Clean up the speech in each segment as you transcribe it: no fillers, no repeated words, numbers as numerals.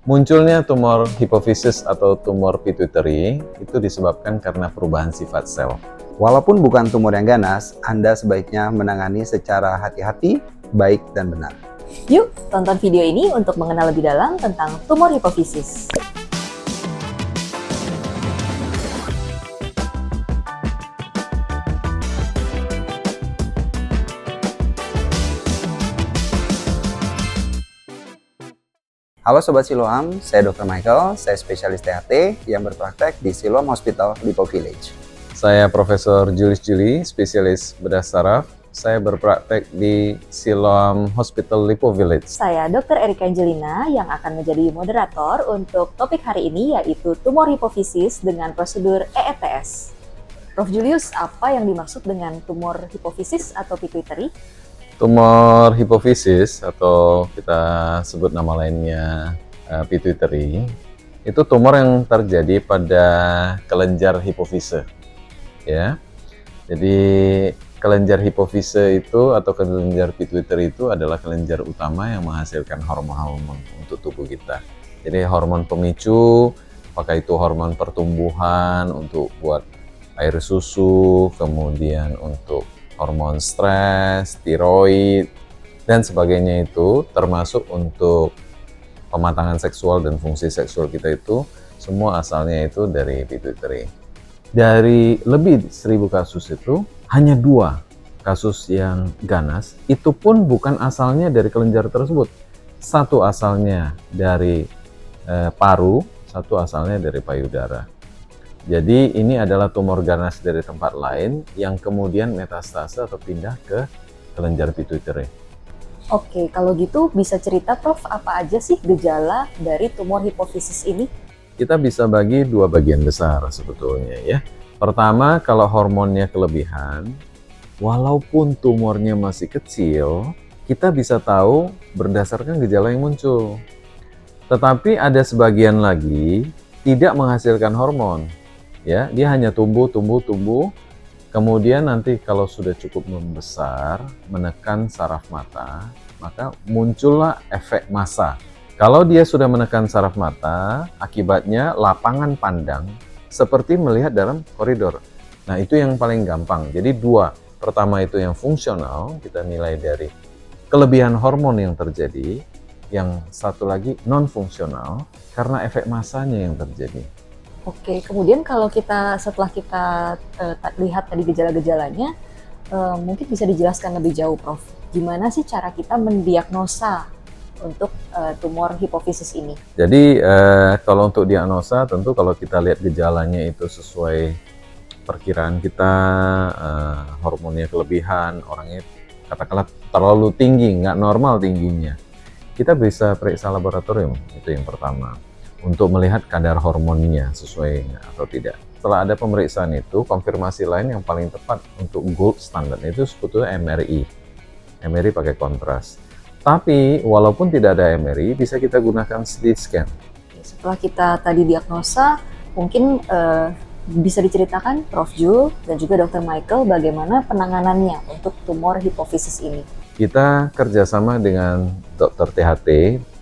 Munculnya tumor hipofisis atau tumor pituitary itu disebabkan karena perubahan sifat sel. Walaupun bukan tumor yang ganas, Anda sebaiknya menangani secara hati-hati, baik dan benar. Yuk, tonton video ini untuk mengenal lebih dalam tentang tumor hipofisis. Halo Sobat Siloam, saya Dr. Michael, saya spesialis THT yang berpraktek di Siloam Hospital Lipo Village. Saya Profesor Julius Juli, spesialis bedah saraf. Saya berpraktek di Siloam Hospital Lipo Village. Saya Dr. Erika Angelina yang akan menjadi moderator untuk topik hari ini, yaitu tumor hipofisis dengan prosedur EETS. Prof. Julius, apa yang dimaksud dengan tumor hipofisis atau pituitary? Tumor hipofisis atau kita sebut nama lainnya pituitary itu tumor yang terjadi pada kelenjar hipofise, ya. Jadi kelenjar hipofise itu atau kelenjar pituitary itu adalah kelenjar utama yang menghasilkan hormon-hormon untuk tubuh kita. Jadi hormon pemicu, apakah itu hormon pertumbuhan untuk buat air susu, kemudian untuk hormon stres, tiroid, dan sebagainya itu termasuk untuk pematangan seksual dan fungsi seksual kita itu semua asalnya itu dari pituitary. Dari lebih 1000 kasus itu hanya 2 kasus yang ganas, itu pun bukan asalnya dari kelenjar tersebut. Satu asalnya dari paru, satu asalnya dari payudara. Jadi ini adalah tumor ganas dari tempat lain yang kemudian metastase atau pindah ke kelenjar pituitary. Oke, kalau gitu bisa cerita Prof, apa aja sih gejala dari tumor hipofisis ini? Kita bisa bagi 2 bagian besar sebetulnya ya. Pertama, kalau hormonnya kelebihan, walaupun tumornya masih kecil, kita bisa tahu berdasarkan gejala yang muncul. Tetapi ada sebagian lagi tidak menghasilkan hormon. Ya, dia hanya tumbuh, kemudian nanti kalau sudah cukup membesar, menekan saraf mata, maka muncullah efek massa. Kalau dia sudah menekan saraf mata, akibatnya lapangan pandang seperti melihat dalam koridor. Nah, itu yang paling gampang. Jadi 2, pertama itu yang fungsional, kita nilai dari kelebihan hormon yang terjadi, yang satu lagi non-fungsional, karena efek massanya yang terjadi. Oke, kemudian kalau setelah kita lihat tadi gejala-gejalanya, mungkin bisa dijelaskan lebih jauh, Prof. Gimana sih cara kita mendiagnosa untuk tumor hipofisis ini? Jadi kalau untuk diagnosa, tentu kalau kita lihat gejalanya itu sesuai perkiraan kita, hormonnya kelebihan, orangnya katakanlah terlalu tinggi, nggak normal tingginya, kita bisa periksa laboratorium, itu yang pertama, untuk melihat kadar hormonnya sesuai atau tidak. Setelah ada pemeriksaan itu, konfirmasi lain yang paling tepat untuk gold standard itu sebetulnya MRI. MRI pakai kontras. Tapi walaupun tidak ada MRI, bisa kita gunakan CT scan. Setelah kita tadi diagnosa, mungkin bisa diceritakan Prof. Jul dan juga Dr. Michael bagaimana penanganannya untuk tumor hipofisis ini. Kita kerjasama dengan dokter THT.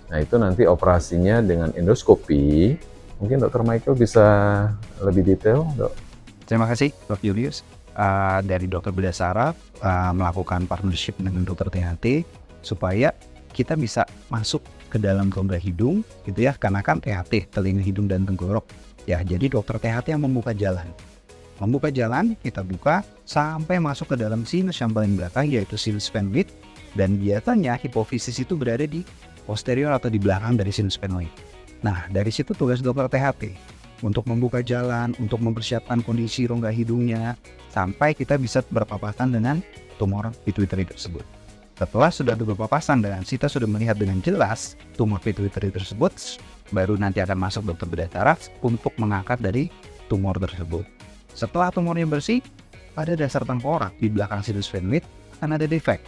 Nah, itu nanti operasinya dengan endoskopi. Mungkin Dr. Michael bisa lebih detail, Dok. Terima kasih, Prof. Julius. Dari dokter bedah saraf melakukan partnership dengan dokter THT supaya kita bisa masuk ke dalam rongga hidung, gitu ya. Karena kan THT, telinga, hidung, dan tenggorok. Ya, jadi dokter THT yang membuka jalan. Membuka jalan, kita buka sampai masuk ke dalam sinus yang paling belakang, yaitu sinus sphenoid. Dan biasanya hipofisis itu berada di posterior atau di belakang dari sinus sphenoid. Nah, dari situ tugas dokter THT untuk membuka jalan, untuk mempersiapkan kondisi rongga hidungnya, sampai kita bisa berpapasan dengan tumor pituitary tersebut. Setelah sudah berpapasan dengan kita sudah melihat dengan jelas tumor pituitary tersebut, baru nanti akan masuk dokter bedah saraf untuk mengangkat dari tumor tersebut. Setelah tumornya bersih, pada dasar tengkorak di belakang sinus sphenoid akan ada defek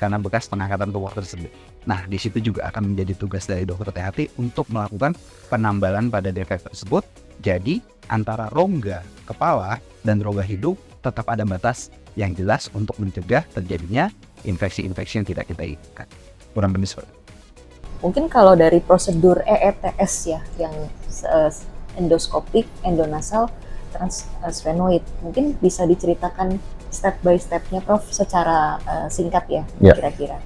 karena bekas pengangkatan tumor tersebut. Nah, di situ juga akan menjadi tugas dari dokter THT untuk melakukan penambalan pada defek tersebut. Jadi, antara rongga kepala dan rongga hidung tetap ada batas yang jelas untuk mencegah terjadinya infeksi-infeksi yang tidak kita inginkan. Kurang lebih seperti itu. Mungkin kalau dari prosedur EETS ya, yang endoskopik, endonasal, transsphenoid, mungkin bisa diceritakan step by step-nya Prof secara singkat ya, Ya. kira-kira.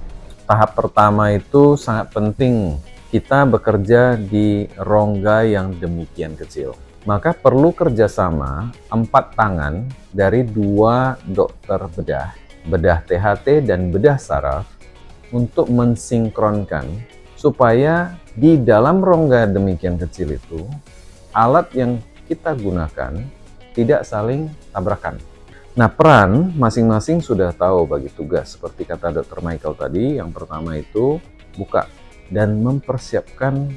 Tahap pertama itu sangat penting. Kita bekerja di rongga yang demikian kecil. Maka perlu kerjasama 4 tangan dari 2 dokter bedah THT dan bedah saraf untuk mensinkronkan supaya di dalam rongga demikian kecil itu alat yang kita gunakan tidak saling tabrakan. Nah, peran masing-masing sudah tahu bagi tugas. Seperti kata Dr. Michael tadi, yang pertama itu buka dan mempersiapkan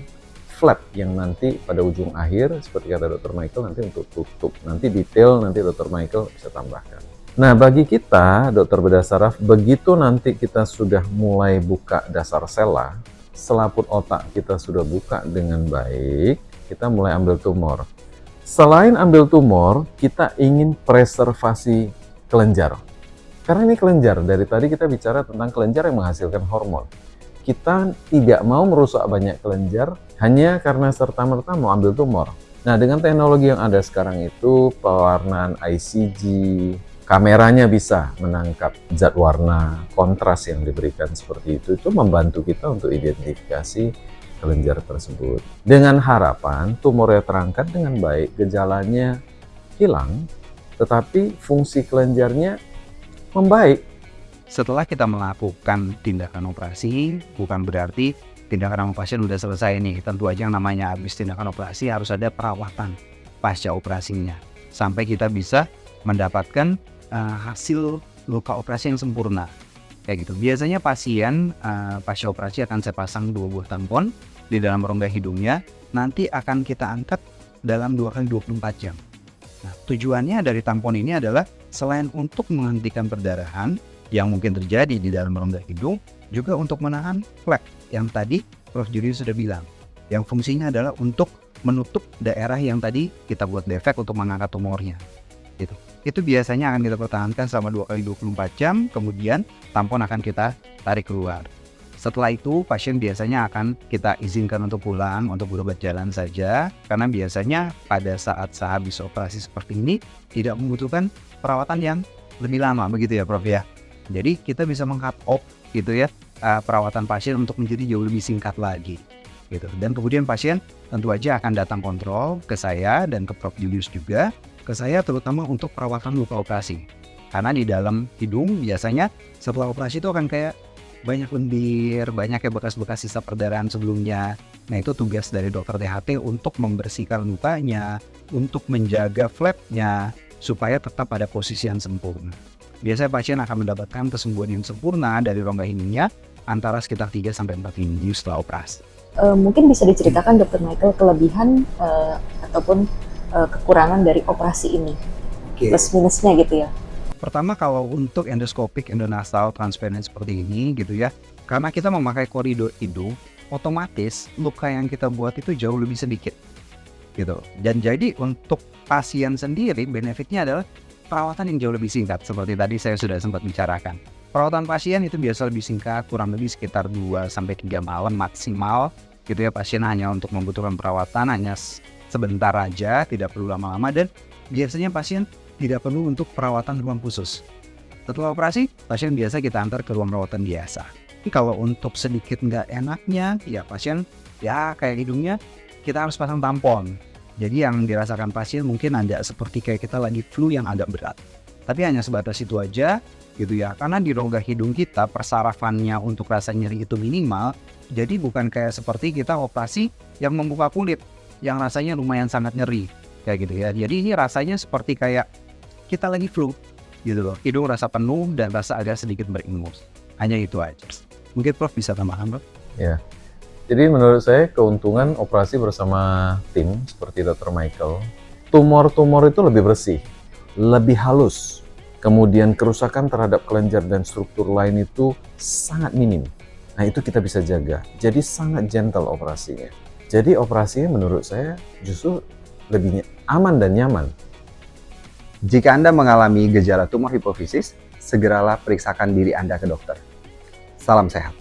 flap yang nanti pada ujung akhir, seperti kata Dr. Michael, nanti untuk tutup. Nanti detail, nanti Dr. Michael bisa tambahkan. Nah, bagi kita, dokter bedah saraf, begitu nanti kita sudah mulai buka dasar sela, selaput otak kita sudah buka dengan baik, kita mulai ambil tumor. Selain ambil tumor, kita ingin preservasi kelenjar. Karena ini kelenjar, dari tadi kita bicara tentang kelenjar yang menghasilkan hormon. Kita tidak mau merusak banyak kelenjar hanya karena serta-merta mau ambil tumor. Nah, dengan teknologi yang ada sekarang itu, pewarnaan ICG, kameranya bisa menangkap zat warna, kontras yang diberikan seperti itu membantu kita untuk identifikasi kelenjar tersebut. Dengan harapan tumornya terangkat dengan baik, gejalanya hilang, tetapi fungsi kelenjarnya membaik. Setelah kita melakukan tindakan operasi, bukan berarti tindakan sama pasien udah selesai nih. Tentu aja yang namanya habis tindakan operasi harus ada perawatan pasca operasinya. Sampai kita bisa mendapatkan hasil luka operasi yang sempurna. Kayak gitu. Biasanya pasien pasca operasi akan saya pasang 2 buah tampon di dalam rongga hidungnya. Nanti akan kita angkat dalam 2 kali 24 jam. Nah, tujuannya dari tampon ini adalah selain untuk menghentikan perdarahan yang mungkin terjadi di dalam rongga hidung, juga untuk menahan flek yang tadi Prof. Juri sudah bilang. Yang fungsinya adalah untuk menutup daerah yang tadi kita buat defek untuk mengangkat tumornya. Gitu. Itu biasanya akan kita pertahankan selama 2 kali 24 jam, kemudian tampon akan kita tarik keluar. Setelah itu pasien biasanya akan kita izinkan untuk pulang, untuk berobat jalan saja, karena biasanya pada saat sehabis operasi seperti ini tidak membutuhkan perawatan yang lebih lama, begitu ya Prof ya. Jadi kita bisa meng-cut off gitu ya perawatan pasien untuk menjadi jauh lebih singkat lagi gitu. Dan kemudian pasien tentu aja akan datang kontrol ke saya dan ke Prof. Julius juga, ke saya terutama untuk perawatan luka operasi. Karena di dalam hidung biasanya setelah operasi itu akan kayak banyak lendir, banyak bekas-bekas sisa perdarahan sebelumnya. Nah, itu tugas dari dokter THT untuk membersihkan lukanya, untuk menjaga flapnya supaya tetap pada posisi yang sempurna. Biasanya pasien akan mendapatkan kesembuhan yang sempurna dari rongga hidungnya antara sekitar 3-4 minggu setelah operasi. Mungkin bisa diceritakan Dr. Michael kelebihan ataupun kekurangan dari operasi ini, plus minusnya gitu ya. Pertama, kalau untuk endoskopik, endonasal, transparent seperti ini gitu ya, karena kita memakai koridor hidung, otomatis luka yang kita buat itu jauh lebih sedikit gitu. Dan jadi untuk pasien sendiri benefitnya adalah perawatan yang jauh lebih singkat. Seperti tadi saya sudah sempat bicarakan, perawatan pasien itu biasa lebih singkat, kurang lebih sekitar 2-3 malam maksimal gitu ya. Pasien hanya untuk membutuhkan perawatan hanya sebentar aja, tidak perlu lama-lama, dan biasanya pasien tidak perlu untuk perawatan ruang khusus. Setelah operasi, pasien biasa kita antar ke ruang perawatan biasa. Tapi kalau untuk sedikit nggak enaknya, ya pasien ya kayak hidungnya kita harus pasang tampon. Jadi yang dirasakan pasien mungkin ada seperti kayak kita lagi flu yang agak berat. Tapi hanya sebatas itu aja gitu ya. Karena di rongga hidung kita persarafannya untuk rasa nyeri itu minimal. Jadi bukan kayak seperti kita operasi yang membuka kulit yang rasanya lumayan sangat nyeri kayak gitu ya. Jadi ini rasanya seperti kayak kita lagi flu gitu loh. Hidung rasa penuh dan rasa agak sedikit beringus. Hanya itu aja. Mungkin Prof bisa tambahkan, Prof? Ya. Jadi menurut saya keuntungan operasi bersama tim seperti Dr. Michael, tumor-tumor itu lebih bersih, lebih halus. Kemudian kerusakan terhadap kelenjar dan struktur lain itu sangat minim. Nah, itu kita bisa jaga. Jadi sangat gentle operasinya. Jadi operasinya menurut saya justru lebih aman dan nyaman. Jika Anda mengalami gejala tumor hipofisis, segeralah periksakan diri Anda ke dokter. Salam sehat.